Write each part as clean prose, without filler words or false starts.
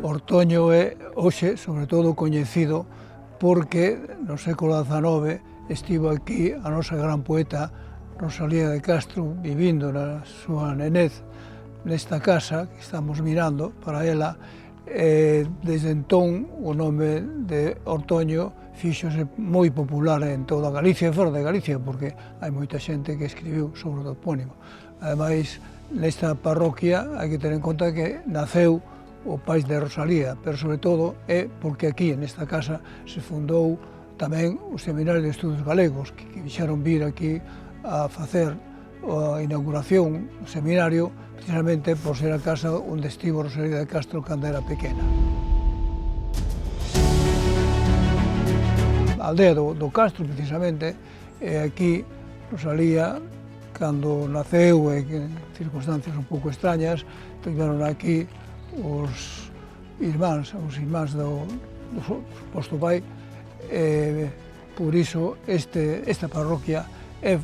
Ortoño é hoxe, sobre todo, coñecido porque no século XIX estivo aquí a nosa gran poeta Rosalía de Castro vivindo na súa nenez nesta casa que estamos mirando para ela. Desde entón o nome de Ortoño fíxose moi popular en toda Galicia e fora de Galicia porque hai moita xente que escribiu sobre o topónimo. Ademais, nesta parroquia hai que ter en conta que naceu o pai de Rosalía, pero sobre todo é porque aquí, nesta casa, se fundou tamén o Seminario de Estudos Galegos, que quixeron vir aquí a facer a inauguración do seminario, precisamente por ser a casa onde estivo Rosalía de Castro cando era pequena. A aldea do Castro, precisamente, é aquí Rosalía, cando naceu en circunstancias un pouco extrañas, tiveron aquí os irmáns do suposto pai, por iso esta parroquia é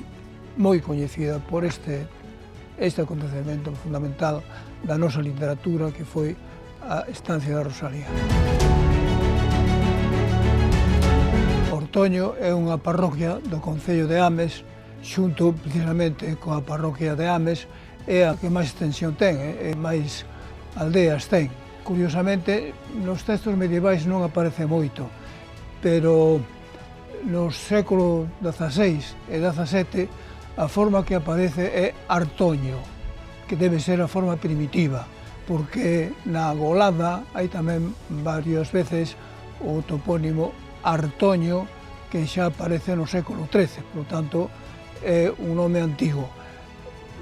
moi coñecida por este acontecemento fundamental da nosa literatura que foi a estancia da Rosalía. Ortoño é unha parroquia do concello de Ames, xunto precisamente coa parroquia de Ames, é a que máis extensión ten, e máis aldeas ten. Curiosamente, nos textos medievais non aparece moito, pero no século XVI e XVII a forma que aparece é Artoño, que debe ser a forma primitiva, porque na Golada hai tamén varias veces o topónimo Artoño, que xa aparece no século XIII, por tanto é un nome antigo.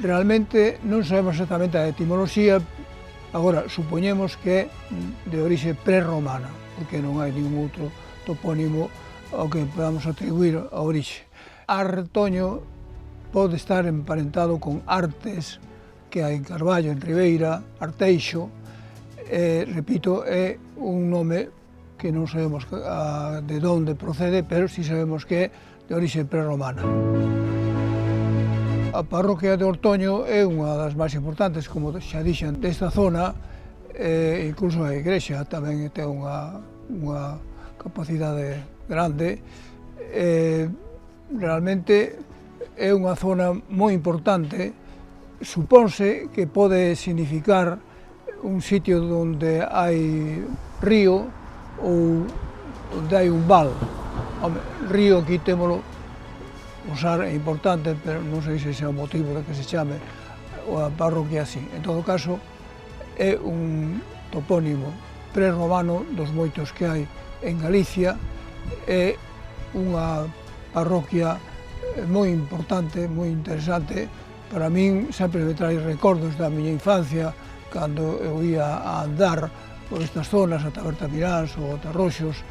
Realmente non sabemos exactamente a etimoloxía. Agora, supoñemos que é de orixe prerromana, porque non hai ningún outro topónimo ao que podamos atribuir a orixe. Artoño pode estar emparentado con Artes, que hai en Carballo, en Ribeira, Arteixo. Repito, é un nome que non sabemos de onde procede, pero si sabemos que é de orixe prerromana. A parroquia de Ortoño é unha das máis importantes, como xa dixen, desta zona, incluso a igrexa tamén ten unha capacidade grande. Realmente é unha zona moi importante. Supónse que pode significar un sitio onde hai río ou onde hai un val. Río aquí témolo usar é importante, pero non sei se é o motivo de que se chame a parroquia así. En todo caso, é un topónimo prerromano dos moitos que hai en Galicia. É unha parroquia moi importante, moi interesante. Para min sempre me trae recordos da miña infancia, cando eu ia a andar por estas zonas, a Tabertamiráns ou a Tarroxos,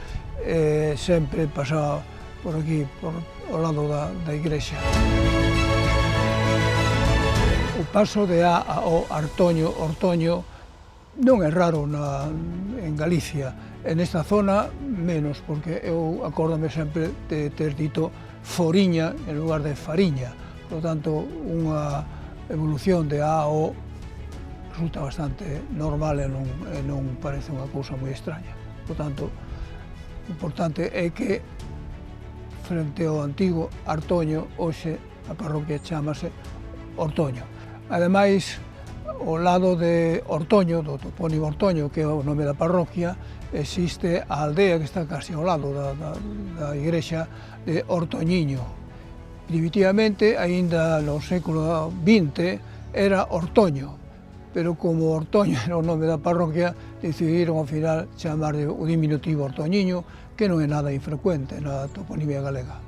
sempre pasaba por aquí, ao lado da igrexa. O paso de A a O, Artoño, Ortoño, non é raro en Galicia. En esta zona, menos, porque eu acórdome sempre de ter dito Foriña en lugar de Fariña. Por tanto, unha evolución de A a O resulta bastante normal e non parece unha cousa moi extraña. Por tanto, o importante é que frente ao antigo Artoño, hoxe a parroquia chamase Ortoño. Ademais, ao lado de Ortoño, do topónimo Ortoño, que é o nome da parroquia, existe a aldea que está casi ao lado da igrexa de Ortoñiño. Primitivamente, aínda no século XX, era Ortoño, pero como Ortoño era o nome da parroquia, decidiron ao final chamarlle o diminutivo Ortoñiño, que non é nada infrecuente na toponimia galega.